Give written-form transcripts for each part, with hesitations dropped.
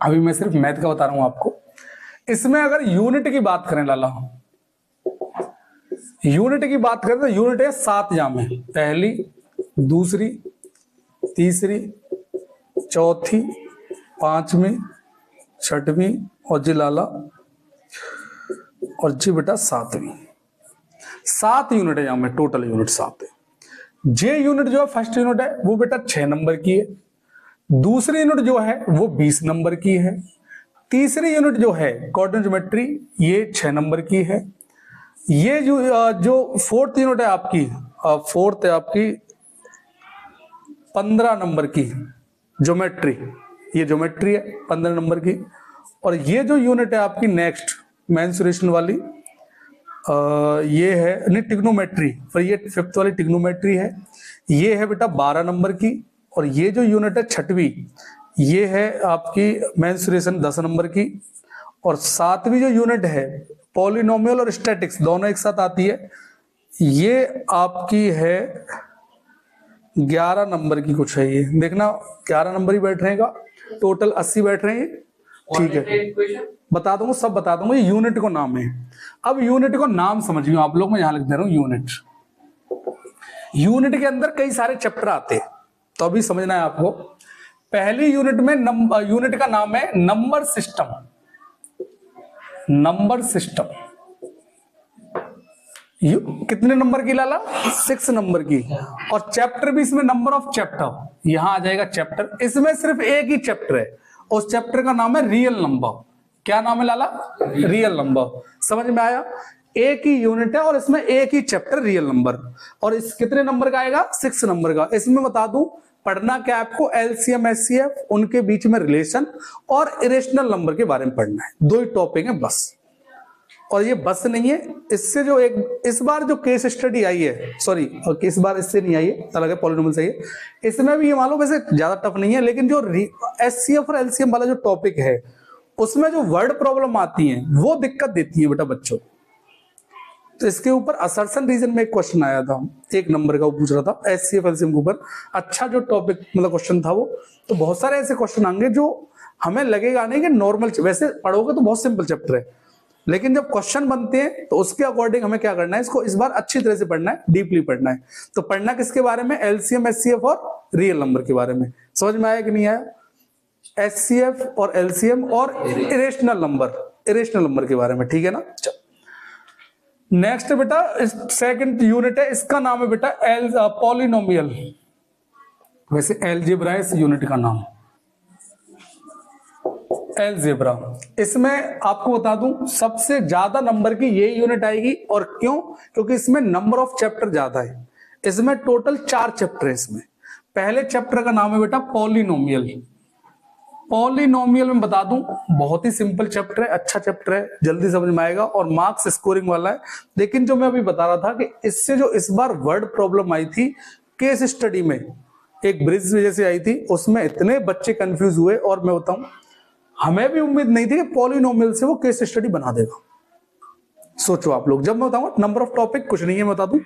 अभी मैं सिर्फ मैथ का बता रहा हूं आपको। इसमें अगर यूनिट की बात करें लाला, यूनिट की बात करें तो यूनिट है 7 जामे, पहली, दूसरी, तीसरी, चौथी, पांचवी, छठवीं और जी लाला और जी बेटा 7वीं। 7 यूनिट है, जामे टोटल यूनिट 7 है। जे यूनिट जो है फर्स्ट यूनिट है वो बेटा 6 नंबर की है, दूसरी यूनिट जो है वो 20 नंबर की है, तीसरी यूनिट जो है कोऑर्डिनेट ज्योमेट्री ये 6 नंबर की है, ये जो फोर्थ यूनिट है आपकी, फोर्थ है आपकी 15 नंबर की ज्योमेट्री, ये ज्योमेट्री है 15 नंबर की, और ये जो यूनिट है आपकी नेक्स्ट मेंसुरेशन वाली ये है नहीं टिग्नोमेट्री, पर ये फिफ्थ वाली टिग्नोमेट्री है, ये है बेटा 12 नंबर की, और ये जो यूनिट है छठवीं ये है आपकी मेंसुरेशन 10 नंबर की, और 7वीं जो यूनिट है पॉलिनोमियल और स्टैटिक्स दोनों एक साथ आती है, ये आपकी है 11 नंबर की कुछ है, ये देखना 11 नंबर ही बैठ रहेगा, टोटल 80 बैठ रहे हैं, ठीक है बता दूंगा, सब बता दूंगा। ये यूनिट को नाम है। अब यूनिट को नाम समझिए आप लोग, मैं यहां लिख दे रहा हूं यूनिट। यूनिट के अंदर कई सारे चैप्टर आते हैं, तो अभी समझना है आपको। पहली यूनिट में यूनिट का नाम है नंबर सिस्टम, नंबर सिस्टम। कितने नंबर की लाला? 6 नंबर की, और चैप्टर भी इसमें नंबर ऑफ चैप्टर, यहां आ जाएगा चैप्टर। इसमें सिर्फ एक ही चैप्टर है, उस चैप्टर का नाम है रियल नंबर। क्या नाम है लाला? Real number. समझ में आया? एक ही यूनिट है और इसमें एक ही चैप्टर रियल नंबर, और इस कितने नंबर का आएगा? 6 नंबर का। इसमें बता दूं पढ़ना क्या आपको, एलसीएम एचसीएफ उनके बीच में रिलेशन और इरेशनल नंबर के बारे में पढ़ना है। 2 ही टॉपिक है बस, और ये बस नहीं है, इससे जो एक इस बार जो केस स्टडी आई है, सॉरी इस बार इससे नहीं आई है, अलग है, पॉलिनोमियल से है। इसमें भी ये मालूम वैसे ज्यादा टफ नहीं है, लेकिन जो एचसीएफ और एलसीएम वाला जो टॉपिक है उसमें जो वर्ड प्रॉब्लम आती है वो दिक्कत देती है बेटा बच्चों। तो इसके ऊपर असर्शन रीजन में एक क्वेश्चन आया था, 1 नंबर का, वो पूछ रहा था एचसीएफ एलसीएम के ऊपर। अच्छा जो टॉपिक मतलब क्वेश्चन था वो, तो बहुत सारे ऐसे क्वेश्चन आएंगे जो हमें लगेगा नहीं कि नॉर्मल, वैसे पढ़ोगे तो बहुत सिंपल चैप्टर है, लेकिन जब क्वेश्चन बनते हैं तो उसके अकॉर्डिंग हमें क्या करना है, इसको इस बार अच्छी तरह से पढ़ना है, डीपली पढ़ना है। तो पढ़ना किसके बारे में? एलसीएम एचसीएफ और रियल नंबर के बारे में। समझ में आया कि नहीं आया? एचसीएफ और एलसीएम और इरेशनल नंबर के बारे में, ठीक है ना। नेक्स्ट बेटा सेकंड यूनिट है, इसका नाम है बेटा पॉलिनोमियल। वैसे अलजेब्रा है इस यूनिट का नाम, अलजेब्रा। इसमें आपको बता दूं सबसे ज्यादा नंबर की ये यूनिट आएगी, और क्यों? क्योंकि इसमें नंबर ऑफ चैप्टर ज्यादा है। इसमें टोटल 4 चैप्टर है। इसमें पहले चैप्टर का नाम है बेटा पॉलिनोमियल। पॉलिनोमियल में बता दूं बहुत ही सिंपल चैप्टर है, अच्छा चैप्टर है, जल्दी समझ में आएगा और मार्क्स स्कोरिंग वाला है। लेकिन जो मैं अभी बता रहा था कि इससे जो इस बार वर्ड प्रॉब्लम आई थी केस स्टडी में, एक ब्रिज वजह से आई थी, उसमें इतने बच्चे कंफ्यूज हुए, और मैं बताऊं हमें भी उम्मीद नहीं थी कि पॉलिनोमियल से वो केस स्टडी बना देगा। सोचो आप लोग, जब मैं बताऊंगा नंबर ऑफ टॉपिक कुछ नहीं है, मैं बता दूं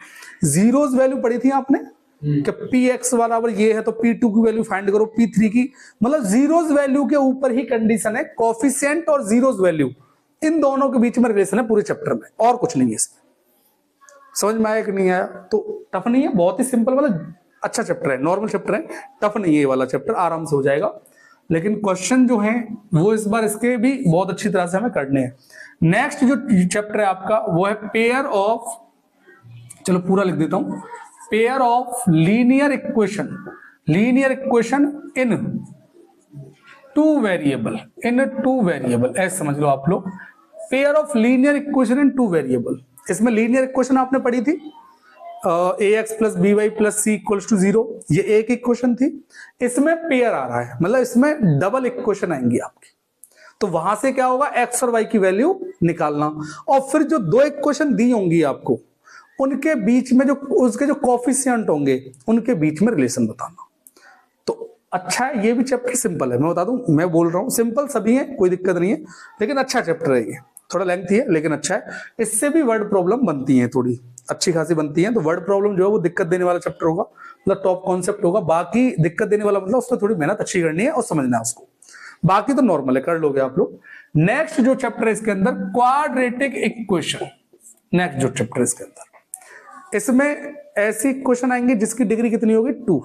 जीरोस वैल्यू पढ़ी थी आपने कि px बराबर ये है तो p2 की वैल्यू फाइंड करो, p3 की, मतलब जीरोस वैल्यू के ऊपर ही कंडीशन है। कोफिशिएंट और जीरोस वैल्यू इन दोनों के बीच में रिलेशन है पूरे चैप्टर में, और कुछ नहीं है इसमें। समझ में आया कि नहीं आया? तो टफ नहीं है, बहुत ही सिंपल, मतलब अच्छा चैप्टर है, नॉर्मल चैप्टर है, टफ नहीं है ये वाला चैप्टर, आराम से हो जाएगा। लेकिन क्वेश्चन जो है वो इस बार इसके भी बहुत अच्छी तरह से हमें करने हैं। नेक्स्ट जो चैप्टर है आपका वो है पेयर ऑफ, चलो पूरा लिख देता हूं, pair of linear equation in 2 variable, ऐसे समझ लो आप लोग। Pair of linear equation in 2 variable. इसमें लीनियर इक्वेशन आपने पढ़ी थी ax plus B Y plus C equals to 0, ये एक इक्वेशन थी। इसमें पेयर आ रहा है, मतलब इसमें डबल इक्वेशन आएंगी आपकी, तो वहां से क्या होगा, एक्स और वाई की वैल्यू निकालना, और फिर जो 2 इक्वेशन दी होंगी आपको उनके बीच में जो उसके जो कोफिशिएंट होंगे उनके बीच में रिलेशन बताना। तो अच्छा है, ये भी चैप्टर सिंपल है, मैं बता दूं, मैं बोल रहा हूं सिंपल सभी है, कोई दिक्कत नहीं है, लेकिन अच्छा चैप्टर है ये, थोड़ा लेंथी है लेकिन अच्छा है। इससे भी वर्ड प्रॉब्लम बनती है, थोड़ी अच्छी खासी बनती है। तो वर्ड प्रॉब्लम जो है वो दिक्कत देने वाला चैप्टर होगा, मतलब टॉप कॉन्सेप्ट होगा। बाकी दिक्कत देने वाला मतलब उसमें थोड़ी मेहनत अच्छी करनी है और समझना है उसको। बाकी तो नॉर्मल है, कर लोगे आप लोग। नेक्स्ट जो चैप्टर है इसके अंदर क्वाड्रेटिक इक्वेशन, नेक्स्ट जो चैप्टर है इसके अंदर, इसमें ऐसी इक्वेशन आएंगी जिसकी डिग्री कितनी होगी 2,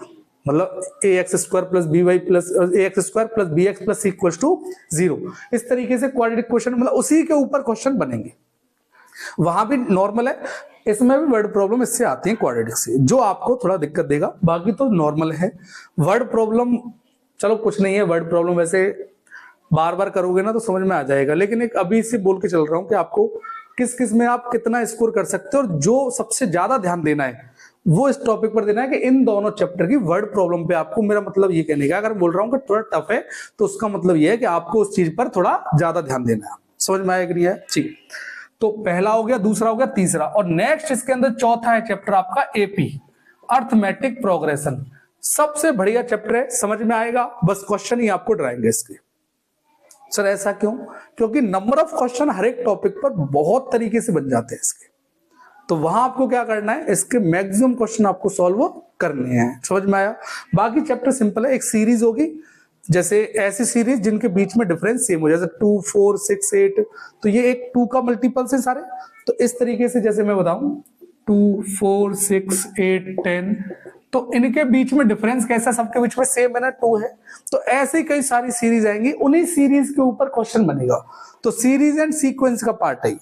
मतलब ax² plus by plus ax² plus bx plus equal to 0। इस तरीके से क्वाड्रेटिक इक्वेशन, मतलब उसी के ऊपर क्वेश्चन बनेंगे। वहां भी नॉर्मल है, इसमें भी वर्ड प्रॉब्लम इससे आती है क्वाड्रेटिक से, जो आपको थोड़ा दिक्कत देगा, बाकी तो नॉर्मल है। वर्ड प्रॉब्लम चलो कुछ नहीं है, वर्ड प्रॉब्लम वैसे बार बार करोगे ना तो समझ में आ जाएगा, लेकिन एक अभी से बोल के चल रहा हूं कि आपको किस किस में आप कितना स्कोर कर सकते हो, और जो सबसे ज्यादा ध्यान देना है वो इस टॉपिक पर देना है कि इन दोनों चैप्टर की वर्ड प्रॉब्लम पे आपको, मेरा मतलब ये कहने का, अगर बोल रहा हूं कि थोड़ा टफ है तो उसका मतलब ये है कि आपको उस चीज पर थोड़ा ज्यादा ध्यान देना है। समझ में आया कि नहीं है? ठीक, तो पहला हो गया, दूसरा हो गया, तीसरा, और नेक्स्ट इसके अंदर चौथा है चैप्टर आपका एपी, अर्थमेटिक प्रोग्रेशन। सबसे बढ़िया चैप्टर है, समझ में आएगा, बस क्वेश्चन ही आपको डराएंगे इसके। सर ऐसा क्यों? क्योंकि नंबर ऑफ क्वेश्चन हर एक टॉपिक पर बहुत तरीके से बन जाते हैं इसके, तो वहां आपको क्या करना है, इसके मैक्सिमम क्वेश्चन आपको सॉल्व करने हैं। समझ में आया? बाकी चैप्टर सिंपल है, एक सीरीज होगी, जैसे ऐसी सीरीज जिनके बीच में डिफरेंस सेम हो, जैसे 2, 4, 6, 8, तो ये एक 2 का मल्टीपल से सारे, तो इस तरीके से जैसे मैं बताऊं 2, 4, 6, 8, 10, तो इनके बीच में डिफरेंस कैसा, सबके बीच में सेम है ना, 2 है, तो ऐसे ही कई सारी सीरीज आएंगी, उन्हीं सीरीज के ऊपर क्वेश्चन बनेगा, तो सीरीज एंड सीक्वेंस का पार्ट है ये।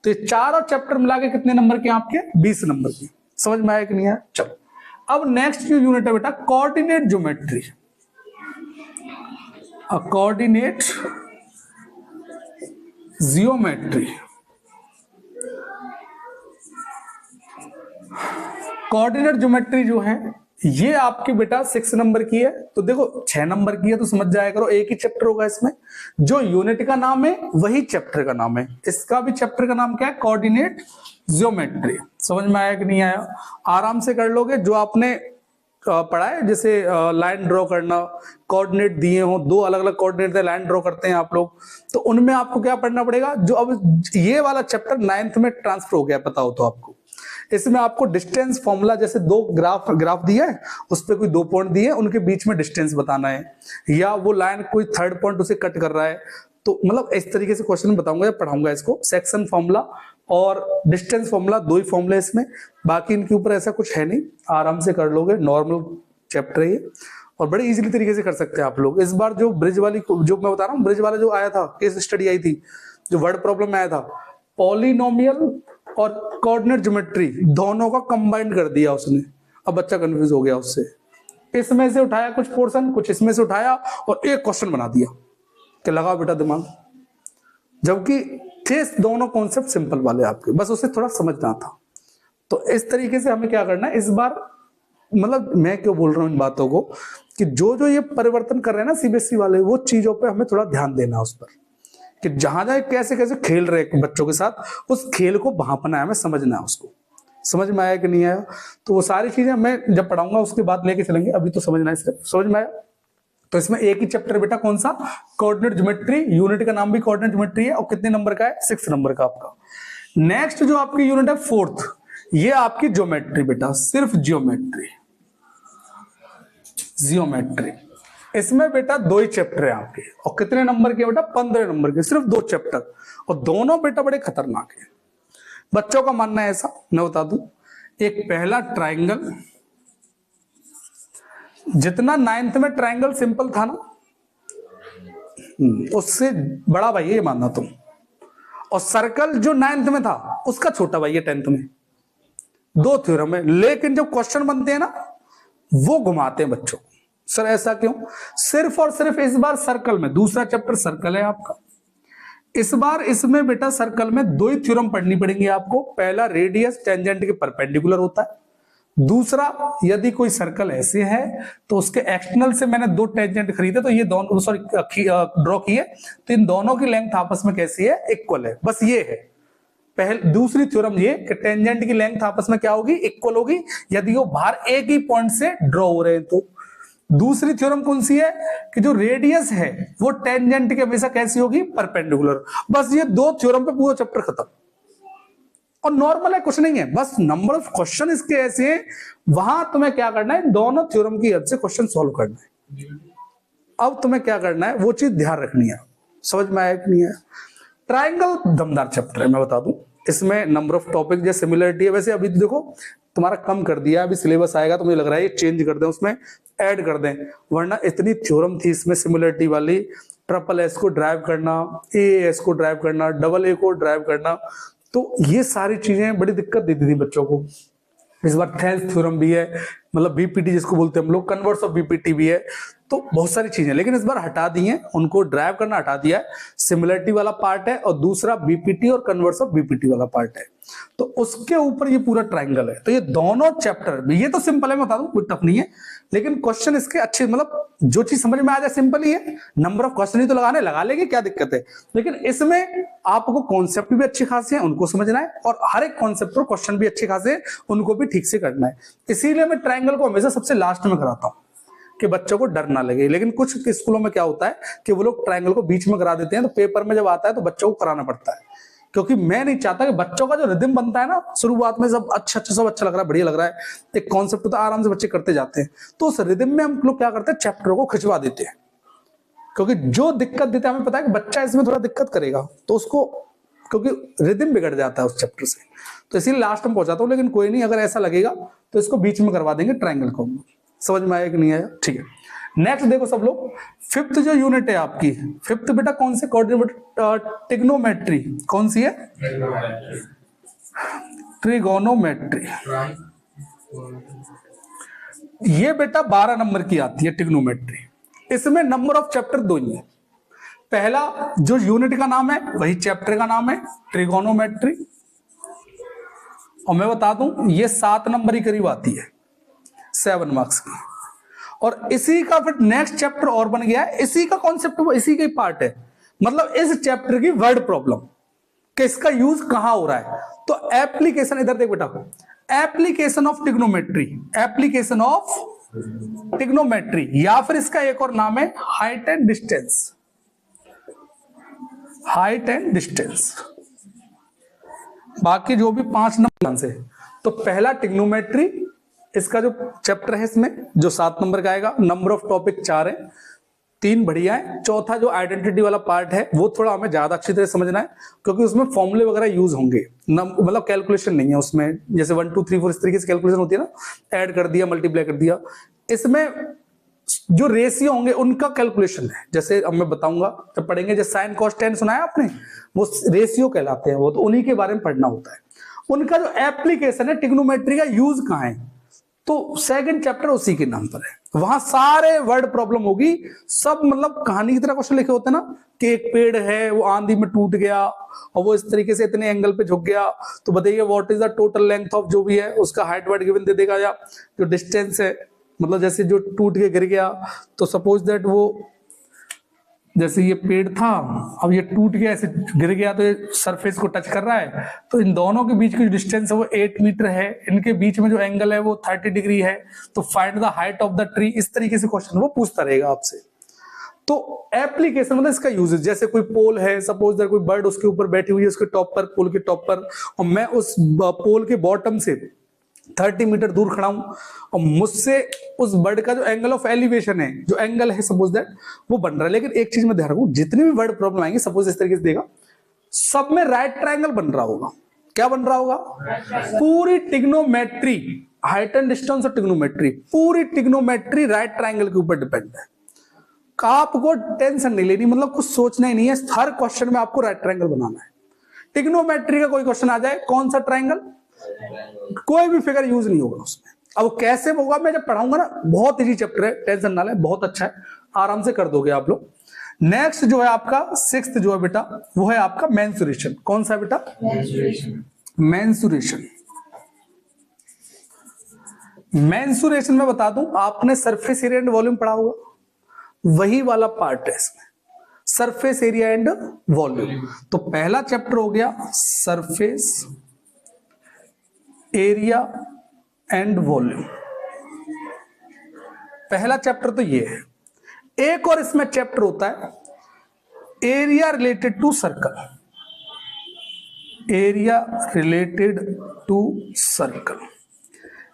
तो ये चारों चैप्टर मिला के कितने नंबर के आपके? 20 नंबर की। समझ में आया कि नहीं आया? चलो, अब नेक्स्ट जो यूनिट है बेटा coordinate geometry, coordinate geometry. Coordinate geometry जो है ये आपकी बेटा 6 नंबर की है, तो देखो 6 नंबर की है तो समझ जाया करो, एक ही चैप्टर होगा इसमें, जो यूनिट का नाम है वही चैप्टर का नाम है, इसका भी चैप्टर का नाम क्या है? Coordinate geometry. समझ में आया कि नहीं आया? आराम से कर लोगे, जो आपने पढ़ा है, जैसे लाइन ड्रॉ करना, कोऑर्डिनेट दिए हो, 2 अलग अलग कोऑर्डिनेट से लाइन ड्रॉ करते हैं आप लोग, तो उनमें आपको क्या पढ़ना पड़ेगा, जो अब ये वाला चैप्टर 9th में ट्रांसफर हो गया, पता हो तो आपको, इसमें आपको डिस्टेंस फॉर्मूला, जैसे 2 ग्राफ दिया है, उस पर कोई 2 पॉइंट दिए, उनके बीच में डिस्टेंस बताना है, या वो लाइन कोई 3rd पॉइंट उसे कट कर रहा है, तो मतलब इस तरीके से क्वेश्चन बताऊंगा या पढ़ाऊंगा इसको। सेक्शन फॉर्मूला और डिस्टेंस फॉर्मूला, 2 ही फॉर्मूले इसमें, बाकी इनके ऊपर ऐसा कुछ है नहीं, आराम से कर लोगे, नॉर्मल चैप्टर है ये, और बड़े इजीली तरीके से कर सकते हैं आप लोग। इस बार जो ब्रिज वाली, जो मैं बता रहा हूँ, ब्रिज वाला जो आया था, केस स्टडी आई थी, जो वर्ड प्रॉब्लम में आया था, पॉलिनोमियल और कोऑर्डिनेट ज्योमेट्री दोनों का कंबाइंड कर दिया उसने, अब बच्चा कंफ्यूज हो गया उससे, इसमें से उठाया कुछ पोर्शन, कुछ इसमें से उठाया और एक क्वेश्चन बना दिया कि लगाओ बेटा दिमाग, जबकि थे दोनों कॉन्सेप्ट सिंपल वाले आपके, बस उसे थोड़ा समझना था। तो इस तरीके से हमें क्या करना है इस बार, मतलब मैं क्यों बोल रहा हूँ इन बातों को, कि जो जो ये परिवर्तन कर रहे हैं ना सीबीएसई वाले, वो चीजों पे हमें थोड़ा ध्यान देना है उस पर, कि जहां जहां कैसे कैसे खेल रहे हैं बच्चों के साथ, उस खेल को भांपना है, हमें समझना है उसको। समझ में आया कि नहीं आया? तो वो सारी चीजें मैं जब पढ़ाऊंगा उसके बाद लेके चलेंगे, अभी तो समझना है सिर्फ। समझ में आया? तो इसमें एक ही चैप्टर बेटा, कौन सा? कोऑर्डिनेट ज्योमेट्री, यूनिट का नाम भी कोऑर्डिनेट ज्योमेट्री है, और कितने नंबर का है? 6 नंबर का आपका। नेक्स्ट जो आपकी यूनिट है 4th, ये आपकी ज्योमेट्री बेटा, सिर्फ ज्योमेट्री, जियोमेट्री। इसमें बेटा 2 ही चैप्टर है आपके, और कितने नंबर के बेटा? 15 नंबर के, सिर्फ 2 चैप्टर, और दोनों बेटा बड़े खतरनाक है। बच्चों का मानना है ऐसा, मैं बता दूं, एक पहला ट्राइंगल, जितना 9th में ट्राइंगल सिंपल था ना, उससे बड़ा भाई है ये मानना तुम, और सर्कल जो 9th में था उसका छोटा भाई है 10th में। 2 थ्योरम है, लेकिन जब क्वेश्चन बनते हैं ना वो घुमाते हैं बच्चों। सर ऐसा क्यों? सिर्फ और सिर्फ इस बार सर्कल में, दूसरा चैप्टर सर्कल है आपका, इस बार इसमें बेटा सर्कल में 2 ही थ्योरम पढ़नी पड़ेंगी आपको। पहला, रेडियस टेंजेंट के परपेंडिकुलर होता है, दूसरा, यदि कोई सर्कल ऐसे है तो उसके एक्सटर्नल से मैंने 2 टेंजेंट खरीदे, तो ये दोनों ड्रॉ किए, तो इन दोनों की लेंथ आपस में कैसी है? इक्वल है। बस ये है दूसरी थ्योरम, ये कि टेंजेंट की लेंथ आपस में क्या होगी? इक्वल होगी, यदि वो बाहर एक ही पॉइंट से ड्रॉ हो रहे हैं तो। दूसरी थ्योरम कौन सी है? कि जो रेडियस है वो टेंजेंट के हमेशा कैसी होगी? परपेंडिकुलर। बस ये 2 थ्योरम पे पूरा चैप्टर खत्म, और नॉर्मल है, कुछ नहीं है, बस नंबर ऑफ क्वेश्चन इसके ऐसे हैं, वहां तुम्हें क्या करना है? दोनों थ्योरम की हेल्प से क्वेश्चन सॉल्व करना है। अब तुम्हें क्या करना है वो चीज ध्यान रखनी है। समझ में आया कि नहीं है? ट्राइंगल दमदार चैप्टर है, मैं बता दूं। इसमें नंबर ऑफ टॉपिक जो सिमिलरिटी है, वैसे अभी देखो तुम्हारा कम कर दिया, अभी सिलेबस आएगा तो मुझे लग रहा है ये चेंज कर दें, उसमें ऐड कर दें, वरना इतनी थ्योरम थी इसमें सिमिलरिटी वाली, ट्रिपल एस को ड्राइव करना, ए एस को ड्राइव करना, डबल ए को ड्राइव करना, तो ये सारी चीजें बड़ी दिक्कत देती थी बच्चों को। इस बार थेल्स थ्योरम भी है, मतलब बीपीटी जिसको बोलते हैं हम लोग, कन्वर्स ऑफ बीपीटी भी है, तो बहुत सारी चीजें, लेकिन इस बार हटा दी हैं, उनको ड्राइव करना हटा दिया है। सिमिलरिटी वाला पार्ट है और दूसरा बीपीटी और कन्वर्स ऑफ बीपीटी वाला पार्ट है, तो उसके ऊपर ये पूरा ट्राइंगल है। तो ये दोनों चैप्टर, ये तो सिंपल है, मैं बता दूं, कोई टफ नहीं है, लेकिन क्वेश्चन इसके अच्छे, मतलब जो चीज समझ में आ जाए सिंपल ही है। नंबर ऑफ क्वेश्चन ही तो लगाने, लगा लेंगे, क्या दिक्कत है। लेकिन इसमें आपको कॉन्सेप्ट भी अच्छे खासे हैं, उनको समझना है, और हर एक कॉन्सेप्ट पर क्वेश्चन भी अच्छे खासे हैं, उनको भी ठीक से करना है। इसीलिए मैं ट्राइंगल को हमेशा सबसे लास्ट में कराता हूं कि बच्चों को डर ना लगे। लेकिन कुछ स्कूलों में क्या होता है कि वो लोग ट्राइंगल को बीच में करा देते हैं, तो पेपर में जब आता है तो बच्चों को कराना पड़ता है, क्योंकि मैं नहीं चाहता कि बच्चों का जो रिदम बनता है ना, शुरुआत में सब अच्छा सब अच्छा लग रहा है, बढ़िया लग रहा है, एक कॉन्सेप्ट तो आराम से बच्चे करते जाते हैं, तो उस रिदम में हम लोग क्या करते हैं, चैप्टर को खिंचवा देते हैं, क्योंकि जो दिक्कत देता है हमें पता है कि बच्चा इसमें थोड़ा दिक्कत करेगा, तो उसको, क्योंकि रिदम बिगड़ जाता है उस चैप्टर से, तो इसीलिए लास्ट में पहुंचाता हूं। लेकिन कोई नहीं, अगर ऐसा लगेगा तो इसको बीच में करवा देंगे ट्राइंगल को। समझ में आया कि नहीं आया? ठीक है, नेक्स्ट देखो सब लोग, फिफ्थ जो यूनिट है आपकी, फिफ्थ बेटा कौन से, ट्रिग्नोमेट्री, कौन सी है? ट्रिगोनोमेट्री। ये बेटा 12 नंबर की आती है ट्रिग्नोमेट्री। इसमें नंबर ऑफ चैप्टर 2 ही है। पहला जो यूनिट का नाम है वही चैप्टर का नाम है, ट्रिगोनोमेट्री, और मैं बता दूं ये 7 नंबर ही करीब आती है, 7 मार्क्स की। और इसी का फिर नेक्स्ट चैप्टर और बन गया है, इसी का कॉन्सेप्ट वो इसी का ही पार्ट है, मतलब इस चैप्टर की वर्ड प्रॉब्लम कि इसका यूज कहां हो रहा है। तो एप्लीकेशन, इधर देख बेटा, application of trigonometry, application of trigonometry, या फिर इसका एक और नाम है height and distance, height and distance. बाकी जो भी 5 नंबर से, तो पहला ट्रिग्नोमेट्री, इसका जो चैप्टर है इसमें जो 7 नंबर का आएगा, नंबर ऑफ टॉपिक 4 है, 3 बढ़िया है। चौथा जो आइडेंटिटी वाला पार्ट है वो थोड़ा हमें ज्यादा अच्छी तरह समझना है, क्योंकि उसमें फॉर्मूले वगैरह यूज होंगे, मतलब कैलकुलेशन नहीं है उसमें, जैसे 1 2 3 4 इस तरीके से कैलकुलेशन होती है ना, ऐड कर दिया, मल्टीप्लाई कर दिया। इसमें जो रेशियो होंगे उनका कैलकुलेशन है, जैसे अब मैं बताऊंगा जब पढ़ेंगे, जैसे साइन कॉस टेन सुना है आपने, वो रेशियो कहलाते हैं, वो तो उन्हीं के बारे में पढ़ना होता है। उनका जो एप्लीकेशन है ट्रिग्नोमेट्री का यूज कहां है, तो सेकंड चैप्टर उसी के नाम पर है, वहां सारे वर्ड प्रॉब्लम होगी, सब मतलब कहानी की तरह क्वेश्चन लिखे होते हैं ना, कि एक पेड़ है वो आंधी में टूट गया और वो इस तरीके से इतने एंगल पे झुक गया, तो बताइए what is the total length of जो भी है उसका हाइट वाइट गिवन दे देगा, या जो डिस्टेंस है, मतलब जैसे जो टूट के गिर गया, तो सपोज दैट वो, जैसे ये पेड़ था, अब ये टूट गया, ऐसे गिर गया, तो ये सरफेस को टच कर रहा है, तो इन दोनों के बीच की जो डिस्टेंस है वो 8 मीटर है, इनके बीच में जो एंगल है वो 30 डिग्री है, तो find the height of the tree, इस तरीके से क्वेश्चन वो पूछता रहेगा आपसे। तो एप्लीकेशन मतलब इसका यूजेस, जैसे कोई पोल है, सपोज दैट कोई बर्ड उसके ऊपर बैठी हुई है, उसके टॉप पर, पोल के टॉप पर, और मैं उस पोल के बॉटम से 30 मीटर दूर खड़ा हूं, और मुझसे उस बर्ड का जो एंगल ऑफ एलिवेशन है, जो एंगल है सपोज दैट वो बन रहा है। लेकिन एक चीज में ध्यान रखूं, जितनी भी वर्ड प्रॉब्लम आएंगे, सपोज इस तरीके से देगा, सब में राइट ट्रायंगल बन रहा होगा। क्या बन रहा होगा? पूरी ट्रिग्नोमेट्री, हाइट एंड डिस्टेंस और ट्रिग्नोमेट्री, पूरी ट्रिग्नोमेट्री राइट ट्रायंगल के ऊपर डिपेंड है। आपको टेंशन नहीं लेनी, मतलब कुछ सोचना ही नहीं है, हर क्वेश्चन में आपको राइट ट्रायंगल बनाना है। ट्रिग्नोमेट्री का कोई क्वेश्चन आ जाए, कौन सा ट्रायंगल, कोई भी फिगर यूज नहीं होगा उसमें। अब कैसे होगा मैं जब पढ़ाऊंगा ना, बहुत इजी चैप्टर है, टेंशन ना ले, बहुत अच्छा है, आराम से कर दोगे आप लोग। नेक्स्ट जो है आपका 6th जो है बेटा, वो है आपका मेंसुरेशन। कौन सा बेटा? मेंसुरेशन। मेंसुरेशन में बता दूं, आपने सरफेस एरिया एंड वॉल्यूम पढ़ा होगा, वही वाला पार्ट है इसमें, सरफेस एरिया एंड वॉल्यूम। तो पहला चैप्टर हो गया सरफेस एरिया एंड वॉल्यूम, पहला चैप्टर तो ये है। एक और इसमें चैप्टर होता है area related to circle, area related to circle.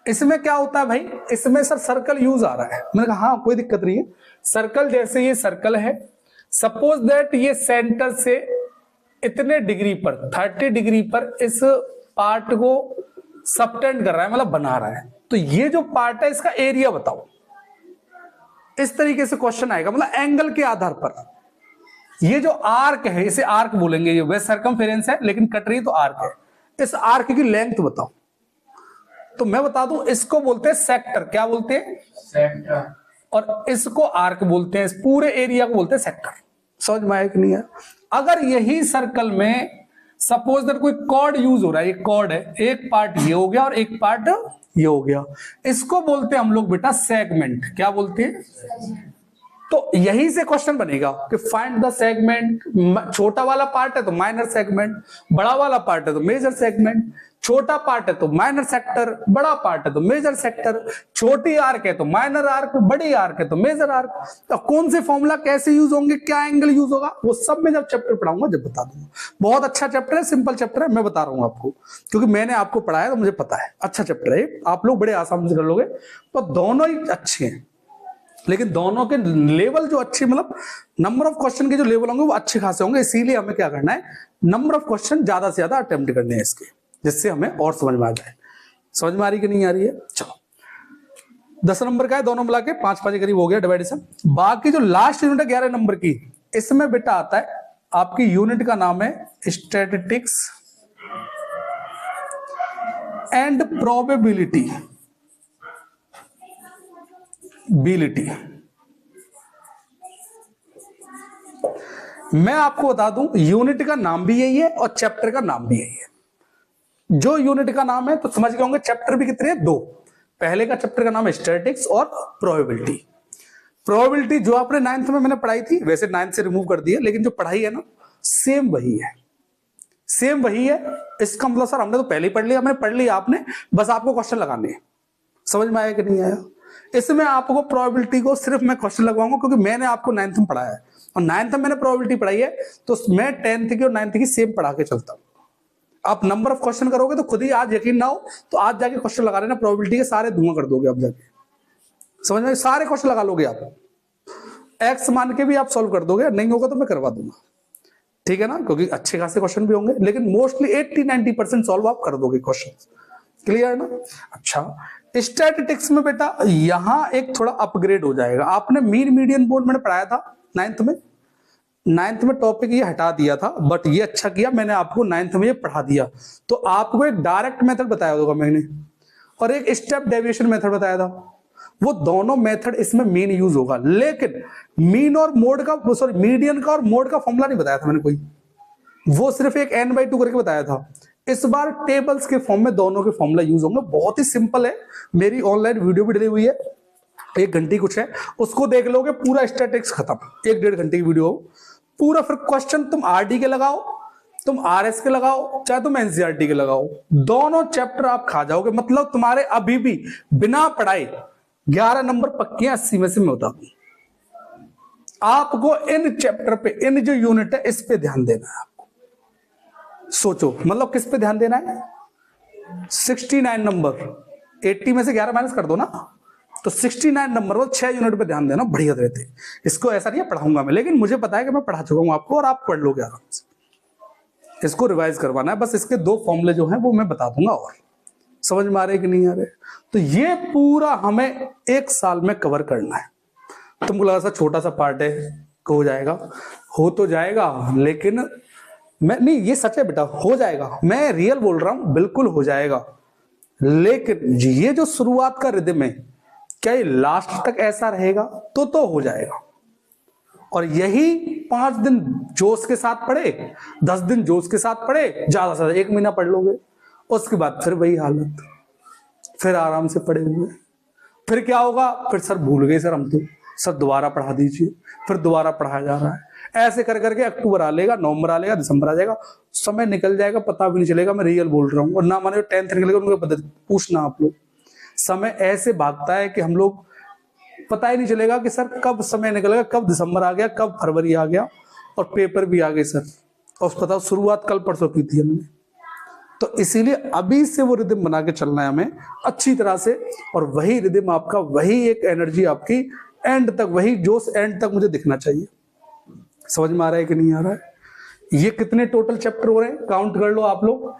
इसमें क्या होता है भाई, इसमें सर सर्कल यूज आ रहा है। मैंने कहा हाँ कोई दिक्कत नहीं है, सर्कल जैसे ये सर्कल है, सपोज दैट ये सेंटर से इतने डिग्री पर 30 डिग्री पर इस पार्ट को सबटेंड कर रहा है, मतलब बना रहा है, तो ये जो पार्ट है इसका एरिया बताओ। इस तरीके से क्वेश्चन आएगा, मतलब एंगल के आधार पर। ये जो आर्क है इसे आर्क बोलेंगे, ये वैसे सर्कमफेरेंस है लेकिन कट रही तो आर्क है, इस आर्क की लेंथ बताओ। तो मैं बता दूं इसको बोलते हैं सेक्टर। क्या बोलते हैं? सेक्टर। और इसको आर्क बोलते हैं, इस पूरे एरिया को बोलते हैं सेक्टर। समझ में आया कि नहीं है? अगर यही सर्कल में सपोज दैट कोई कॉर्ड यूज हो रहा है, ये कॉर्ड है, एक पार्ट ये हो गया और एक पार्ट ये हो गया, इसको बोलते हैं हम लोग बेटा सेगमेंट। क्या बोलते हैं? तो यही से क्वेश्चन बनेगा कि फाइंड द सेगमेंट। छोटा वाला पार्ट है तो माइनर सेगमेंट, बड़ा वाला पार्ट है तो मेजर सेगमेंट, छोटा पार्ट है तो माइनर सेक्टर, बड़ा पार्ट है तो मेजर सेक्टर, छोटी आर्क है तो माइनर आर्क, बड़ी आर्क है तो मेजर आर्क। तो कौन से फॉर्मूला कैसे यूज होंगे, क्या एंगल यूज होगा, वो सब मैं जब चैप्टर पढ़ाऊंगा जब बता दूंगा। बहुत अच्छा चैप्टर है, सिंपल चैप्टर है, मैं बता रहा हूं आपको क्योंकि मैंने आपको पढ़ाया तो मुझे पता है। अच्छा चैप्टर है, आप लोग बड़े आसानी से कर लोगे। तो दोनों ही अच्छे हैं, लेकिन दोनों के लेवल जो अच्छे, मतलब नंबर ऑफ क्वेश्चन के जो लेवल होंगे वो अच्छे खासे होंगे। इसीलिए हमें क्या करना है, नंबर ऑफ क्वेश्चन ज्यादा से ज्यादा अटेम्प्ट करने हैं इसके, जिससे हमें और समझ में आ जाए। समझ में आ रही कि नहीं आ रही है? चलो 10 नंबर का है, दोनों मिला के 5-5 के करीब हो गया डिवाइडेशन। बाकी जो लास्ट यूनिट है 11 नंबर की, इसमें बेटा आता है आपकी यूनिट का नाम है स्टैटिस्टिक्स एंड प्रोबेबिलिटी। मैं आपको बता दूं यूनिट का नाम भी यही है और चैप्टर का नाम भी यही है। जो यूनिट का नाम है तो समझ गए होंगे, चैप्टर भी कितने हैं? 2। पहले का चैप्टर का नाम है स्टैटिस्टिक्स और प्रोबेबिलिटी। प्रोबेबिलिटी जो आपने 9th में मैंने पढ़ाई थी, वैसे 9th से रिमूव कर दिया, लेकिन जो पढ़ाई है ना सेम वही है, सेम वही है। इसका मतलब सर हमने तो पहले ही पढ़ लिया, हमने पढ़ लिया, आपने बस आपको क्वेश्चन लगाने हैं। समझ में आया कि नहीं आया? इसमें आपको प्रोबेबिलिटी को सिर्फ मैं क्वेश्चन लगवाऊंगा क्योंकि मैंने आपको 9th में पढ़ाया है और 9th में मैंने प्रोबेबिलिटी पढ़ाई है, तो मैं 10th की और 9th की सेम पढ़ा के चलता हूं। आप नंबर ऑफ क्वेश्चन करोगे तो खुद ही आज यकीन ना हो तो आज जाके क्वेश्चन लगा लेना, प्रोबेबिलिटी के सारे धुआं कर दोगे आप जाके। समझ में? सारे क्वेश्चन लगा लोगे आप, एक्स मान के भी आप सॉल्व कर दोगे, नहीं होगा तो मैं करवा दूंगा, ठीक है ना? क्योंकि अच्छे खासे क्वेश्चन भी होंगे, लेकिन मोस्टली 80-90% सॉल्व आप कर दोगे क्वेश्चन। क्लियर है ना? अच्छा, स्टैटिस्टिक्स में बेटा यहां एक थोड़ा अपग्रेड हो जाएगा। आपने मीन मीडियन मोड मैंने पढ़ाया था 9th में, 9th में टॉपिक ये हटा दिया था, बट ये अच्छा किया मैंने आपको 9th में ये पढ़ा दिया। तो आपको एक डायरेक्ट मेथड बताया होगा मैंने और एक स्टेप डेविएशन मेथड बताया था, वो दोनों मेथड इसमें मीन यूज होगा। लेकिन मीन और मोड का, सॉरी मीडियन का और मोड का फॉर्मूला नहीं बताया था मैंने कोई, वो सिर्फ एक n/2 करके बताया था। इस बार टेबल्स के फॉर्म में दोनों के फॉर्मूला यूज होंगे। बहुत ही सिंपल है, मेरी ऑनलाइन वीडियो भी डली हुई है, 1 घंटे कुछ है, उसको देख लोगे, पूरा स्टैटिस्टिक्स खत्म, 1-1.5 घंटे की वीडियो पूरा। फिर क्वेश्चन तुम आरडी के लगाओ, तुम आरएस के लगाओ, चाहे तुम एनसीईआरटी के लगाओ, दोनों चैप्टर आप खा जाओगे। मतलब तुम्हारे अभी भी बिना पढ़ाई 11 नंबर पक्के 80 में से मैं बता दूं। आपको इन चैप्टर पे, इन जो यूनिट है इस पे ध्यान देना है। सोचो मतलब किस पे ध्यान देना है? 69 नंबर, 80 में से 11 माइनस कर दो ना, तो 69 नंबर वो 6 यूनिट पे ध्यान देना, बढ़िया रहते। इसको ऐसा नहीं है पढ़ाऊंगा मैं, लेकिन मुझे पता है कि मैं पढ़ा चुका हूं आपको और आप पढ़ लोगे आराम से। इसको रिवाइज करवाना है, बस इसके 2 फॉर्मूले जो हैं वो मैं बता दूंगा। और समझ में आ रहे कि नहीं आ रहे? तो ये पूरा हमें 1 साल में कवर करना है। तुमको लगा सा छोटा सा पार्ट है, हो जाएगा, हो तो जाएगा, लेकिन मैं नहीं, ये सच है बेटा, हो जाएगा, मैं रियल बोल रहा हूं, बिल्कुल हो जाएगा। लेकिन ये जो शुरुआत का रिदम है, क्या ये लास्ट तक ऐसा रहेगा? तो हो जाएगा। और यही 5 दिन जोश के साथ पढ़े, 10 दिन जोश के साथ पढ़े, ज्यादा से ज्यादा 1 महीना पढ़ लोगे, उसके बाद फिर वही हालत, फिर आराम से पढ़े हुए, फिर क्या होगा? फिर सर भूल गए सर हम तो, सर दोबारा पढ़ा दीजिए, फिर दोबारा पढ़ाया जा रहा है। ऐसे कर करके अक्टूबर आ लेगा, नवंबर आ लेगा, दिसंबर आ जाएगा, समय निकल जाएगा, पता भी नहीं चलेगा। मैं रियल बोल रहा हूँ। और ना माने 10th निकलेगा, उनको पता, पूछना आप लोग, समय ऐसे भागता है कि हम लोग पता ही नहीं चलेगा कि सर कब समय निकल गया, कब दिसंबर आ गया, कब फरवरी आ गया और पेपर भी आ गए सर। और पता शुरुआत कल परसों की थी हमने। तो इसीलिए अभी से वो रिदम बना के चलना है हमें अच्छी तरह से, और वही रिदम आपका, वही एक एनर्जी आपकी एंड तक, वही जोश एंड तक मुझे दिखना चाहिए। समझ में आ रहा है कि नहीं आ रहा है? ये कितने टोटल चैप्टर हो रहे हैं, काउंट कर लो आप लोग।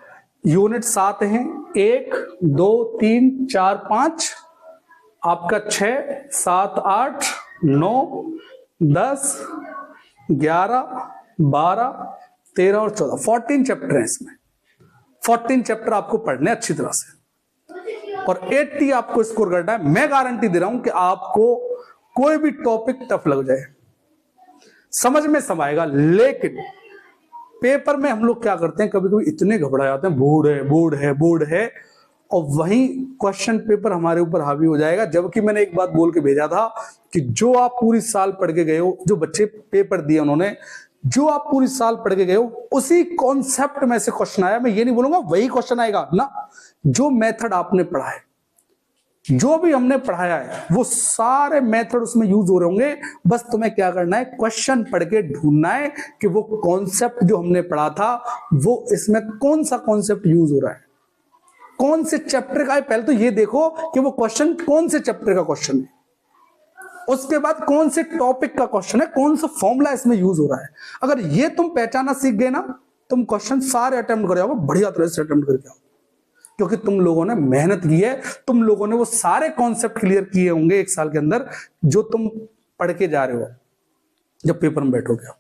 यूनिट 7 हैं, 1 2 3 4 5, आपका 6 7 8 9 10 11 12 13 और 14, 14 चैप्टर हैं इसमें। 14 चैप्टर आपको पढ़ने अच्छी तरह से, और 80 आपको स्कोर करना है। मैं गारंटी दे रहा हूं कि आपको कोई भी टॉपिक टफ लग जाए, समझ में समाएगा। लेकिन पेपर में हम लोग क्या करते हैं, कभी कभी इतने घबरा जाते हैं, बोर्ड है बोर्ड है बोर्ड है, और वही क्वेश्चन पेपर हमारे ऊपर हावी हो जाएगा। जबकि मैंने एक बात बोल के भेजा था कि जो आप पूरी साल पढ़ के गए हो, जो बच्चे पेपर दिए उन्होंने, जो आप पूरी साल पढ़ के गए हो, उसी कॉन्सेप्ट में से क्वेश्चन आया। मैं ये नहीं बोलूंगा वही क्वेश्चन आएगा ना, जो मेथड आपने पढ़ा है, जो भी हमने पढ़ाया है, वो सारे मेथड उसमें यूज हो रहे होंगे। बस तुम्हें क्या करना है, क्वेश्चन पढ़ के ढूंढना है कि वो कॉन्सेप्ट जो हमने पढ़ा था, वो इसमें कौन सा कॉन्सेप्ट यूज हो रहा है, कौन से चैप्टर का है। पहले तो ये देखो कि वो क्वेश्चन कौन से चैप्टर का क्वेश्चन है, उसके बाद कौन से टॉपिक का क्वेश्चन है, कौन सा फॉर्मूला इसमें यूज हो रहा है। अगर ये तुम पहचाना सीख गए ना, तुम क्वेश्चन सारे अटेम्प्ट कर आओगे, बढ़िया तरह से अटेम्प्ट करके आओ, क्योंकि तुम लोगों ने मेहनत की है, तुम लोगों ने वो सारे कॉन्सेप्ट क्लियर किए होंगे एक साल के अंदर, जो तुम पढ़ के जा रहे हो जब पेपर में बैठोगे।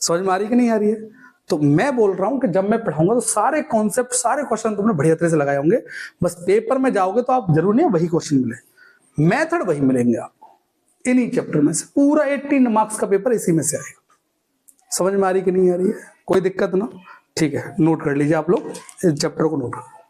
समझ में आ रही कि नहीं आ रही है? तो मैं बोल रहा हूं कि जब मैं पढ़ाऊंगा तो सारे कॉन्सेप्ट, सारे क्वेश्चन तुमने बढ़िया तरह से लगाए होंगे। बस पेपर में जाओगे तो आप जरूर नहीं वही क्वेश्चन मिले, मेथड वही मिलेंगे आपको इन्हीं चैप्टर में से। पूरा 18 मार्क्स का पेपर इसी में से आएगा। समझ में आ रही कि नहीं आ रही है? कोई दिक्कत ना? ठीक है, नोट कर लीजिए आप लोग, इस चैप्टर को नोट करो।